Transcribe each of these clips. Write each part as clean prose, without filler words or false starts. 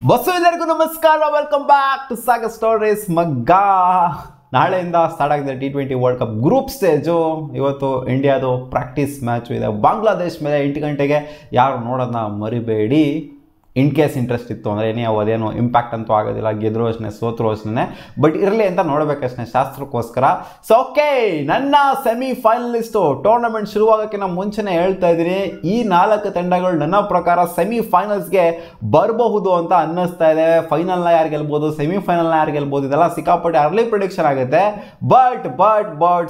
Bus ಎಲ್ಲರಿಗೂ ನಮಸ್ಕಾರ, welcome back to Sagar stories. ಮಗ್ಗ ನಾಳೆಯಿಂದ ಸ್ಟಾರ್ಟ್ ಆಗಿದೆ T20 world cup group stage. ಇವತ್ತು ಇಂಡಿಯಾದು ಪ್ರಾಕ್ಟೀಸ್ ಮ್ಯಾಚು ಇದೆ ಬಾಂಗ್ಲಾದೇಶ್ ಮೇಲೆ 8 ಗಂಟೆಗೆ. ಯಾರು ನೋಡೋದನ್ನ ಮರಿಬೇಡಿ. ಇನ್ ಕೇಸ್ ಇಂಟ್ರೆಸ್ಟ್ ಇತ್ತು ಅಂದರೆ ಅದೇನು ಇಂಪ್ಯಾಕ್ಟ್ ಅಂತೂ ಆಗೋದಿಲ್ಲ, ಗೆದ್ರು ಅಷ್ಟೇ ಸೋತ್ರು ಅಷ್ಟೇ, ಬಟ್ ಇರಲಿ ಅಂತ ನೋಡಬೇಕಷ್ಟೇ ಶಾಸ್ತ್ರಕ್ಕೋಸ್ಕರ. ಸೊ ಓಕೆ, ನನ್ನ ಸೆಮಿಫೈನಲಿಸ್ಟು ಟೂರ್ನಮೆಂಟ್ ಶುರುವಾಗೋಕ್ಕಿಂತ ಮುಂಚೆನೇ ಹೇಳ್ತಾ ಇದ್ದೀನಿ, ಈ 4 ತಂಡಗಳು ನನ್ನ ಪ್ರಕಾರ ಸೆಮಿಫೈನಲ್ಸ್ಗೆ ಬರಬಹುದು ಅಂತ ಅನ್ನಿಸ್ತಾ ಇದೆ. ಫೈನಲ್ನ ಯಾರು ಗೆಲ್ಬೋದು, ಸೆಮಿಫೈನಲ್ನ ಯಾರು ಗೆಲ್ಬೋದು, ಇದೆಲ್ಲ ಸಿಕ್ಕಾಪಟ್ಟೆ ಅರ್ಲಿ ಪ್ರಿಡಿಕ್ಷನ್ ಆಗುತ್ತೆ. ಬಟ್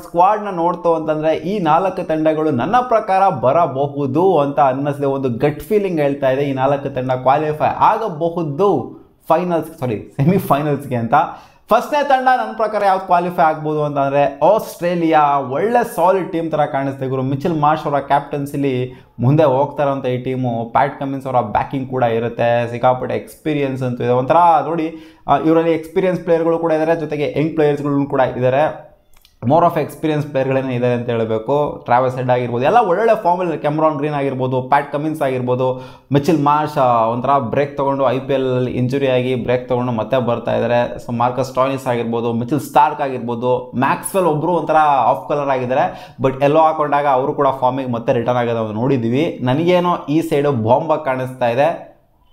ಸ್ಕ್ವಾಡ್ನ ನೋಡ್ತು ಅಂತಂದರೆ ಈ 4 ತಂಡಗಳು ನನ್ನ ಪ್ರಕಾರ ಬರಬಹುದು ಅಂತ ಅನ್ನಿಸಿದೆ. ಒಂದು ಗಟ್ ಫೀಲಿಂಗ್ ಹೇಳ್ತಾ ಇದೆ, ಈ 4 ತಂಡ ಕ್ವಾಲಿಫೈ ಆಗಬಹುದು ಸೆಮಿಫೈನಲ್ಸ್ಗೆ ಅಂತ. ಫಸ್ಟ್ನೇ ತಂಡ ನನ್ನ ಪ್ರಕಾರ ಯಾವ್ದು ಕ್ವಾಲಿಫೈ ಆಗ್ಬೋದು ಅಂತಂದರೆ ಆಸ್ಟ್ರೇಲಿಯಾ. ಒಳ್ಳೆ ಸಾಲಿಡ್ ಟೀಮ್ ಥರ ಕಾಣಿಸ್ತೆ ಗುರು. ಮಿಚೆಲ್ ಮಾರ್ಷ್ ಅವರ ಕ್ಯಾಪ್ಟನ್ಸಿಲಿ ಮುಂದೆ ಹೋಗ್ತಾರಂತ ಈ ಟೀಮು. ಪ್ಯಾಟ್ ಕಮಿನ್ಸ್ ಅವರ ಬ್ಯಾಕಿಂಗ್ ಕೂಡ ಇರುತ್ತೆ, ಸಿಕ್ಕಾಪಟ್ಟೆ ಎಕ್ಸ್ಪೀರಿಯನ್ಸ್ ಅಂತೂ ಇದೆ. ಒಂಥರ ನೋಡಿ, ಇವರಲ್ಲಿ ಎಕ್ಸ್ಪೀರಿಯನ್ಸ್ ಪ್ಲೇಯರ್ಗಳು ಕೂಡ ಇದ್ದಾರೆ, ಜೊತೆಗೆ ಯಂಗ್ ಪ್ಲೇಯರ್ಸ್ಗಳು ಕೂಡ ಇದ್ದಾರೆ. ಮೋರ್ ಆಫ್ ಎಕ್ಸ್ಪೀರಿಯನ್ಸ್ ಪ್ಲೇಯರ್ಗಳೇನೇ ಇದೆ ಅಂತ ಹೇಳಬೇಕು. ಟ್ರಾವೆಲ್ಸ್ ಹೆಡ್ ಆಗಿರ್ಬೋದು, ಎಲ್ಲ ಒಳ್ಳೊಳ್ಳೆ ಫಾರ್ಮಲ್ಲಿ. ಕೆಮ್ರಾನ್ ಗ್ರೀನ್ ಆಗಿರ್ಬೋದು, ಪ್ಯಾಟ್ ಕಮಿನ್ಸ್ ಆಗಿರ್ಬೋದು, ಮಿಚೆಲ್ ಮಾರ್ಷ್ ಒಂಥರ ಬ್ರೇಕ್ ತೊಗೊಂಡು IPL ಇಂಜುರಿ ಆಗಿ ಬ್ರೇಕ್ ತೊಗೊಂಡು ಮತ್ತೆ ಬರ್ತಾ ಇದ್ದಾರೆ. ಸೊ ಮಾರ್ಕಸ್ ಸ್ಟಾಯ್ನಿಸ್ ಆಗಿರ್ಬೋದು, ಮಿಚೆಲ್ ಸ್ಟಾರ್ಕ್ ಆಗಿರ್ಬೋದು, ಮ್ಯಾಕ್ಸ್ವೆಲ್ ಒಬ್ಬರು ಒಂಥರ ಆಫ್ ಕಲರ್ ಆಗಿದ್ದಾರೆ, ಬಟ್ ಎಲ್ಲೋ ಹಾಕೊಂಡಾಗ ಅವರು ಕೂಡ ಫಾರ್ಮಿಗೆ ಮತ್ತೆ ರಿಟರ್ನ್ ಆಗೋದು ನೋಡಿದ್ದೀವಿ. ನನಗೇನೋ ಈ ಸೈಡು ಬಾಂಬಾಗಿ ಕಾಣಿಸ್ತಾ ಇದೆ.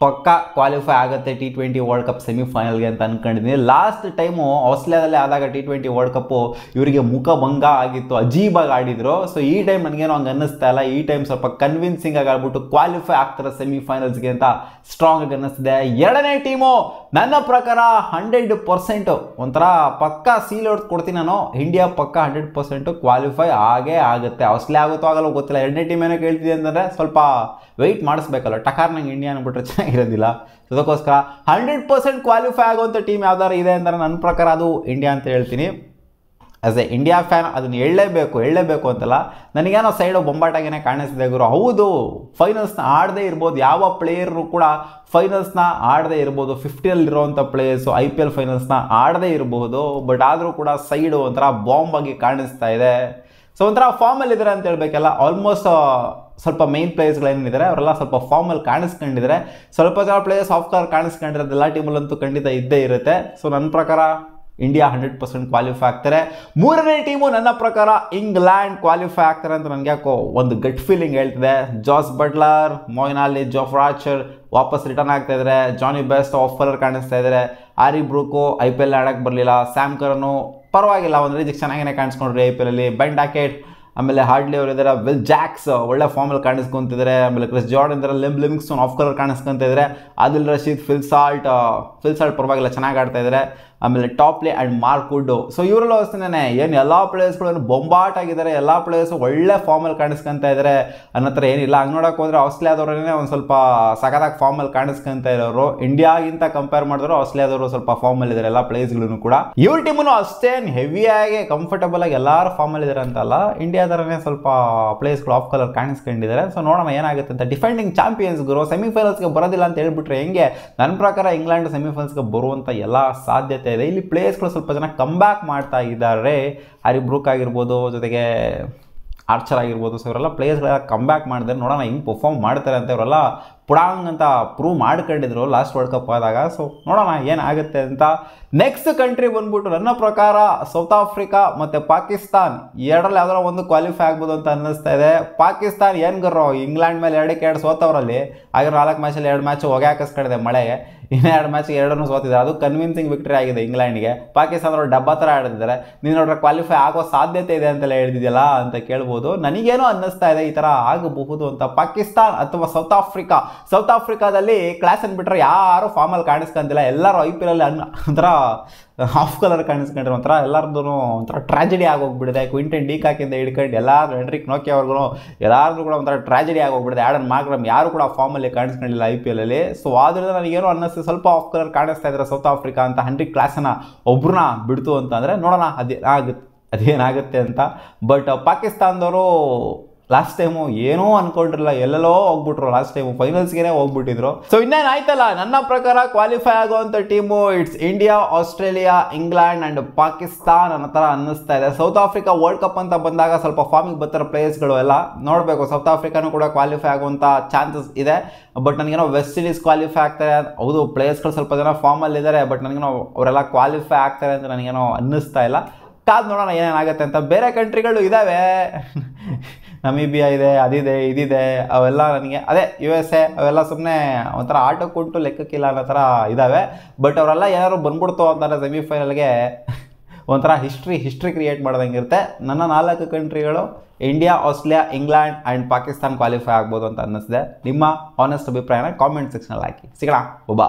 ಪಕ್ಕಾ ಕ್ವಾಲಿಫೈ ಆಗುತ್ತೆ T20 ವರ್ಲ್ಡ್ ಕಪ್ ಸೆಮಿಫೈನಲ್ಗೆ ಅಂತ ಅಂದ್ಕೊಂಡಿದ್ದೀನಿ. ಲಾಸ್ಟ್ ಟೈಮು ಆಸ್ಟ್ರೇಲಿಯಾದಲ್ಲೇ ಆದಾಗ T20 ವರ್ಲ್ಡ್ ಕಪ್ಪು ಇವರಿಗೆ ಮುಖಭಂಗ ಆಗಿತ್ತು, ಅಜೀಬಾಗಿ ಆಡಿದ್ರು. ಸೊ ಈ ಟೈಮ್ ನನಗೇನೋ ಹಂಗೆ ಅನ್ನಿಸ್ತಾ ಇಲ್ಲ. ಈ ಟೈಮ್ ಸ್ವಲ್ಪ ಕನ್ವಿನ್ಸಿಂಗ್ ಆಗಿ ಆಡ್ಬಿಟ್ಟು ಕ್ವಾಲಿಫೈ ಆಗ್ತಾರೆ ಸೆಮಿಫೈನಲ್ಸ್ಗೆ ಅಂತ ಸ್ಟ್ರಾಂಗ್ ಆಗಿ ಅನ್ನಿಸ್ತಿದೆ. ಎರಡನೇ ಟೀಮು ನನ್ನ ಪ್ರಕಾರ 100% ಒಂಥರ ಪಕ್ಕಾ ಸೀಲ್ ಹೊಡೆದು ಕೊಡ್ತೀನಿ ನಾನು. ಇಂಡಿಯಾ ಪಕ್ಕ 100% ಕ್ವಾಲಿಫೈ ಆಗೇ ಆಗುತ್ತೆ. ಆಸ್ಟ್ರೇಲಿಯಾ ಆಗುತ್ತೋ ಆಗಲ್ಲ ಗೊತ್ತಿಲ್ಲ. ಎರಡನೇ ಟೀಮ್ ಏನೋ ಕೇಳ್ತಿದೆ ಅಂತಂದರೆ ಸ್ವಲ್ಪ ವೆಯ್ಟ್ ಮಾಡಿಸ್ಬೇಕಲ್ಲ. ಟಕಾರ್ ನಂಗೆ ಇಂಡಿಯಾ ಅಂದ್ಬಿಟ್ರೆ ಚೆನ್ನಾಗಿರೋದಿಲ್ಲ. ಅದಕ್ಕೋಸ್ಕರ 100% ಕ್ವಾಲಿಫೈ ಆಗುವಂಥ ಟೀಮ್ ಯಾವ್ದಾರು ಇದೆ ಅಂದರೆ ನನ್ನ ಪ್ರಕಾರ ಅದು ಇಂಡಿಯಾ ಅಂತ ಹೇಳ್ತೀನಿ. ಆಸ್ ಎ ಇಂಡಿಯಾ ಫ್ಯಾನ್ ಅದನ್ನು ಹೇಳಲೇಬೇಕು ಅಂತಲ್ಲ. ನನಗೇನೋ ಸೈಡು ಬೊಂಬಾಟಾಗೇನೆ ಕಾಣಿಸ್ತಿದೆ ಗುರು. ಹೌದು, ಫೈನಲ್ಸ್ನ ಆಡದೇ ಇರ್ಬೋದು, ಯಾವ ಪ್ಲೇಯರು ಕೂಡ ಫೈನಲ್ಸ್ನ ಆಡದೇ ಇರ್ಬೋದು. 50ಯಲ್ಲಿರೋವಂಥ ಪ್ಲೇಯರ್ಸು IPL ಫೈನಲ್ಸ್ನ ಆಡದೇ ಇರಬಹುದು, ಬಟ್ ಆದರೂ ಕೂಡ ಸೈಡು ಒಂಥರ ಬಾಂಬಾಗಿ ಕಾಣಿಸ್ತಾ ಇದೆ. ಸೊ ಒಂಥರ ಫಾರ್ಮಲ್ಲಿದ್ದಾರೆ ಅಂತ ಹೇಳಬೇಕಲ್ಲ. ಆಲ್ಮೋಸ್ಟ್ ಸ್ವಲ್ಪ ಮೇನ್ ಪ್ಲೇಯರ್ಸ್ಗಳೇನಿದ್ದಾರೆ ಅವರೆಲ್ಲ ಸ್ವಲ್ಪ ಫಾರ್ಮಲ್ಲಿ ಕಾಣಿಸ್ಕೊಂಡಿದ್ದಾರೆ. ಸ್ವಲ್ಪ ಜನ ಪ್ಲೇಯರ್ಸ್ ಆಫ್ ಕಲರ್ ಕಾಣಿಸ್ಕೊಂಡಿರೋದು ಎಲ್ಲ ಟೀಮಲ್ಲಂತೂ ಖಂಡಿತ ಇದ್ದೇ ಇರುತ್ತೆ. ಸೊ ನನ್ನ ಪ್ರಕಾರ ಇಂಡಿಯಾ 100% ಕ್ವಾಲಿಫೈ ಆಗ್ತಾರೆ. ಮೂರನೇ ಟೀಮು ನನ್ನ ಪ್ರಕಾರ ಇಂಗ್ಲೆಂಡ್ ಕ್ವಾಲಿಫೈ ಆಗ್ತಾರೆ ಅಂತ ನನಗೆ ಯಾಕೋ ಒಂದು ಗಟ್ ಫೀಲಿಂಗ್ ಹೇಳ್ತಿದೆ. Jos Buttler, Moeen Ali, Jofra Archer ವಾಪಸ್ ರಿಟರ್ನ್ ಆಗ್ತಾ ಇದ್ದಾರೆ. ಜಾನಿ ಬೆಸ್ಟ್ ಆಫ್ ಕಲರ್ ಕಾಣಿಸ್ತಾ ಇದ್ದಾರೆ. ಆರಿ ಬ್ರೂಕು IPL ಆಡೋಕ್ಕೆ ಬರಲಿಲ್ಲ. ಸ್ಯಾಮ್ ಕರನು ಪರವಾಗಿಲ್ಲ, ಒಂದು ರೀತಿಗೆ ಚೆನ್ನಾಗೇ ಕಾಣಿಸ್ಕೊಂಡ್ರಿ IPL ಅಲ್ಲಿ. ಬೆನ್ ಡಾಕೆಟ್, ಆಮೇಲೆ ಹಾರ್ಡ್ಲಿ ಅವರು ಇದ್ದಾರೆ. ವಿಲ್ ಜಾಕ್ಸ್ ಒಳ್ಳೆ ಫಾರ್ಮಲ್ಲಿ ಕಾಣಿಸ್ಕೊಂತಿದ್ದಾರೆ. ಆಮೇಲೆ ಕ್ರಿಸ್ ಜಾರ್ಡನ್ ಇದ್ದಾರೆ. ಲಿವಿಂಗ್ಸ್ಟೋನ್ ಆಫ್ ಕಲರ್ ಕಾಣಿಸ್ಕೊಂತ ಇದ್ದಾರೆ. ಆದಿಲ್ ರಶೀದ್, ಫಿಲ್ ಸಾಲ್ಟ್ ಪರವಾಗಿಲ್ಲ, ಚೆನ್ನಾಗಿ ಆಡ್ತಾ ಇದ್ದಾರೆ. ಆಮೇಲೆ ಟಾಪ್ಲೆ ಆ್ಯಂಡ್ ಮಾರ್ಕ್ ವುಡ್. ಸೊ ಇವರೆಲ್ಲ ಅಷ್ಟೇ ಏನು ಎಲ್ಲ ಪ್ಲೇಯರ್ಸ್ಗಳು ಬೊಂಬಾಟ್ ಆಗಿದ್ದಾರೆ. ಎಲ್ಲ ಪ್ಲೇಯರ್ಸು ಒಳ್ಳೆ ಫಾರ್ಮಲ್ಲಿ ಕಾಣಿಸ್ಕೊಂತ ಇದ್ದಾರೆ ಅನ್ನೋ ಥರ ಏನಿಲ್ಲ. ಹಂಗೆ ನೋಡೋಕೆ ಹೋದರೆ ಆಸ್ಟ್ರೇಲಿಯಾದವ್ರನ್ನೇ ಒಂದು ಸ್ವಲ್ಪ ಸಖತ್ತಾಗಿ ಫಾರ್ಮಲ್ಲಿ ಕಾಣಿಸ್ಕೊಂತ ಇರೋರು. ಇಂಡಿಯಾಗಿಂತ ಕಂಪೇರ್ ಮಾಡಿದ್ರು ಆಸ್ಟ್ರೇಲಿಯಾದವರು ಸ್ವಲ್ಪ ಫಾರ್ಮಲ್ಲಿದ್ದಾರೆ ಎಲ್ಲ ಪ್ಲೇಯರ್ಸ್ಗಳು ಕೂಡ. ಇವ್ರ ಟೀಮು ಅಷ್ಟೇನು ಹೆವಿಯಾಗಿ ಕಂಫರ್ಟಬಲ್ ಆಗಿ ಎಲ್ಲರೂ ಫಾರ್ಮಲ್ಲಿದ್ದಾರೆ ಅಂತಲ್ಲ. ಇಂಡಿಯಾದರನೇ ಸ್ವಲ್ಪ ಪ್ಲೇಯರ್ಸ್ಗಳು ಆಫ್ ಕಲರ್ ಕಾಣಿಸ್ಕೊಂಡಿದ್ದಾರೆ. ಸೊ ನೋಡೋಣ ಏನಾಗುತ್ತೆ ಅಂತ. ಡಿಫೆಂಡಿಂಗ್ ಚಾಂಪಿಯನ್ಸ್ ಗುರು ಸೆಮಿಫೈನಲ್ಸ್ಗೆ ಬರೋದಿಲ್ಲ ಅಂತ ಹೇಳ್ಬಿಟ್ರೆ ಹೆಂಗೆ? ನನ್ನ ಪ್ರಕಾರ ಇಂಗ್ಲೆಂಡ್ ಸೆಮಿಫೈನಲ್ಸ್ಗೆ ಬರುವಂಥ ಎಲ್ಲ ಸಾಧ್ಯತೆ ಇದೆ. ಇಲ್ಲಿ ಪ್ಲೇಯರ್ಸ್ಗಳು ಸ್ವಲ್ಪ ಜನ ಕಮ್ ಬ್ಯಾಕ್ ಮಾಡ್ತಾ ಇದ್ದಾರೆ. ಹ್ಯಾರಿ ಬ್ರೂಕ್ ಆಗಿರ್ಬೋದು, ಜೊತೆಗೆ ಆರ್ಚರ್ ಆಗಿರ್ಬೋದು. ಸೊ ಇವರೆಲ್ಲ ಪ್ಲೇಯರ್ಸ್ಗಳೆಲ್ಲ ಕಮ್ ಬ್ಯಾಕ್ ಮಾಡಿದ್ರೆ ನೋಡೋಣ ಹಿಂಗೆ ಪರ್ಫಾರ್ಮ್ ಮಾಡ್ತಾರೆ ಅಂತ. ಇವರೆಲ್ಲ ಪುಡಾಂಗ್ ಅಂತ ಪ್ರೂವ್ ಮಾಡ್ಕೊಂಡಿದ್ರು ಲಾಸ್ಟ್ ವರ್ಲ್ಡ್ ಕಪ್ ಆದಾಗ. ಸೊ ನೋಡೋಣ ಏನಾಗುತ್ತೆ ಅಂತ. ನೆಕ್ಸ್ಟ್ ಕಂಟ್ರಿ ಬಂದ್ಬಿಟ್ಟು ನನ್ನ ಪ್ರಕಾರ ಸೌತ್ ಆಫ್ರಿಕಾ ಮತ್ತು ಪಾಕಿಸ್ತಾನ್, ಎರಡರಲ್ಲಿ ಯಾವ್ದಾರ ಒಂದು ಕ್ವಾಲಿಫೈ ಆಗ್ಬೋದು ಅಂತ ಅನ್ನಿಸ್ತಾ ಇದೆ. ಪಾಕಿಸ್ತಾನ್ ಏನು ಗರ್ರೋ, ಇಂಗ್ಲೆಂಡ್ ಮೇಲೆ 2-2 ಸೋತವರಲ್ಲಿ. ಆಗಿರೋ 4 ಮ್ಯಾಚಲ್ಲಿ 2 ಮ್ಯಾಚ್ ಹೊಗೆ ಹಾಕಿಸ್ಕೊಂಡಿದೆ ಮಳೆಗೆ. ಇನ್ನೂ 2 ಮ್ಯಾಚ್ಗೆ 2 ಸೋತಿದ್ದಾರೆ. ಅದು ಕನ್ವಿನ್ಸಿಂಗ್ ವಿಕ್ಟ್ರಿ ಆಗಿದೆ ಇಂಗ್ಲೆಂಡ್ಗೆ. ಪಾಕಿಸ್ತಾನದವರು ಡಬ್ಬ ಥರ ಆಡಿದ್ದಾರೆ. ನೀನು ನೋಡ್ರೆ ಕ್ವಾಲಿಫೈ ಆಗೋ ಸಾಧ್ಯತೆ ಇದೆ ಅಂತೆಲ್ಲ ಹೇಳ್ತಿದ್ಯಲ್ಲ ಅಂತ ಕೇಳ್ಬೋದು. ನನಗೇನೋ ಅನ್ನಿಸ್ತಾ ಇದೆ ಈ ಥರ ಆಗಬಹುದು ಅಂತ. ಪಾಕಿಸ್ತಾನ್ ಅಥವಾ ಸೌತ್ ಆಫ್ರಿಕಾದಲ್ಲಿ ಕ್ಲಾಸ್ ಅಂದ್ಬಿಟ್ರೆ ಯಾರು ಫಾರ್ಮಲ್ಲಿ ಕಾಣಿಸ್ಕೊಂತಿಲ್ಲ. ಎಲ್ಲರೂ IPL ಅಲ್ಲಿ ಒಂಥರ ಆಫ್ ಕಲರ್ ಕಾಣಿಸ್ಕೊಂಡ್ರೆ ಒಂಥರ ಎಲ್ಲರದ್ದು ಒಂಥರ ಟ್ರಾಜಿಡಿ ಆಗೋಗ್ಬಿಡಿದೆ. ಕ್ವಿಂಟನ್ ಡಿ ಕಾಕಿಂದ ಹಿಡ್ಕೊಂಡು ಎಲ್ಲರೂ ಹೆನ್ರಿಕ್ ನೋಕಿಯವ್ರಿಗೂ ಎಲ್ಲರೂ ಕೂಡ ಒಂಥರ ಟ್ರಾಜಿಡಿ ಆಗೋಗ್ಬಿಡಿದೆ. ಆಡನ್ ಮಾರ್ಕ್ರಮ್ ಯಾರು ಕೂಡ ಫಾರ್ಮಲ್ಲಿ ಕಾಣಿಸ್ಕೊಂಡಿಲ್ಲ IPL ಅಲ್ಲಿ. ಸೊ ಆದ್ದರಿಂದ ನನಗೇನೋ ಅನ್ನಿಸ್ತು ಸ್ವಲ್ಪ ಆಫ್ ಕಲರ್ ಕಾಣಿಸ್ತಾ ಇದ್ದಾರೆ ಸೌತ್ ಆಫ್ರಿಕಾ ಅಂತ. ಹೆನ್ರಿಕ್ ಕ್ಲಾಸನ್ನ ಒಬ್ರನ್ನ ಬಿಡ್ತು ಅಂತಂದರೆ ನೋಡೋಣ ಅದೇನಾಗುತ್ತೆ ಅಂತ. ಬಟ್ ಪಾಕಿಸ್ತಾನದವರು ಲಾಸ್ಟ್ ಟೈಮು ಏನೋ ಅನ್ಕೊಂಡಿರಲ್ಲ, ಎಲ್ಲೆಲ್ಲೋ ಹೋಗ್ಬಿಟ್ರು, ಲಾಸ್ಟ್ ಟೈಮು ಫೈನಲ್ಸ್ಗೆ ಹೋಗ್ಬಿಟ್ಟಿದ್ರು. ಸೊ ಇನ್ನೇನು ಆಯ್ತಲ್ಲ, ನನ್ನ ಪ್ರಕಾರ ಕ್ವಾಲಿಫೈ ಆಗುವಂಥ team it's India, Australia, England and Pakistan ಅನ್ನೋ ಥರ ಅನ್ನಿಸ್ತಾ ಇದೆ. ಸೌತ್ ಆಫ್ರಿಕಾ ವರ್ಲ್ಡ್ ಕಪ್ ಅಂತ ಬಂದಾಗ ಸ್ವಲ್ಪ ಫಾರ್ಮಿಗೆ ಬರ್ತಾರೆ ಪ್ಲೇಯರ್ಸ್ಗಳು ಎಲ್ಲ ನೋಡಬೇಕು. ಸೌತ್ ಆಫ್ರಿಕಾನು ಕೂಡ ಕ್ವಾಲಿಫೈ ಆಗುವಂಥ ಚಾನ್ಸಸ್ ಇದೆ. ಬಟ್ ನನಗೇನೋ ವೆಸ್ಟ್ ಇಂಡೀಸ್ ಕ್ವಾಲಿಫೈ ಆಗ್ತಾರೆ, ಹೌದು ಪ್ಲೇಯರ್ಸ್ಗಳು ಸ್ವಲ್ಪ ಜನ ಫಾರ್ಮಲ್ಲಿದ್ದಾರೆ, ಬಟ್ ನನಗೇನೋ ಅವರೆಲ್ಲ ಕ್ವಾಲಿಫೈ ಆಗ್ತಾರೆ ಅಂತ ನನಗೇನೋ ಅನ್ನಿಸ್ತಾ ಇಲ್ಲ. ಕಾದು ನೋಡೋಣ ಏನೇನಾಗುತ್ತೆ ಅಂತ. ಬೇರೆ ಕಂಟ್ರಿಗಳು ಇದ್ದಾವೆ, ನಮೀಬಿಯಾ ಇದೆ, ಅದಿದೆ, ಇದಿದೆ, ಅವೆಲ್ಲ ನನಗೆ ಅದೇ USA ಅವೆಲ್ಲ ಸುಮ್ಮನೆ ಒಂಥರ ಆಟಕ್ಕುಂಟು ಲೆಕ್ಕಕ್ಕಿಲ್ಲ ಅನ್ನೋ ಥರ ಇದ್ದಾವೆ. ಬಟ್ ಅವರೆಲ್ಲ ಏನಾದ್ರು ಬಂದ್ಬಿಡ್ತು ಅಂತಾರೆ ಸೆಮಿಫೈನಲ್ಗೆ, ಒಂಥರ ಹಿಸ್ಟ್ರಿ ಕ್ರಿಯೇಟ್ ಮಾಡ್ದಂಗಿರುತ್ತೆ. ನನ್ನ 4 ಕಂಟ್ರಿಗಳು India, Australia, England and Pakistan qualify ಆಗ್ಬೋದು ಅಂತ ಅನ್ನಿಸಿದೆ. ನಿಮ್ಮ ಆನೆಸ್ಟ್ ಅಭಿಪ್ರಾಯನ ಕಾಮೆಂಟ್ ಸೆಕ್ಷನಲ್ಲಿ ಹಾಕಿ. ಸಿಗೋಣ, ಒಬ್ಬ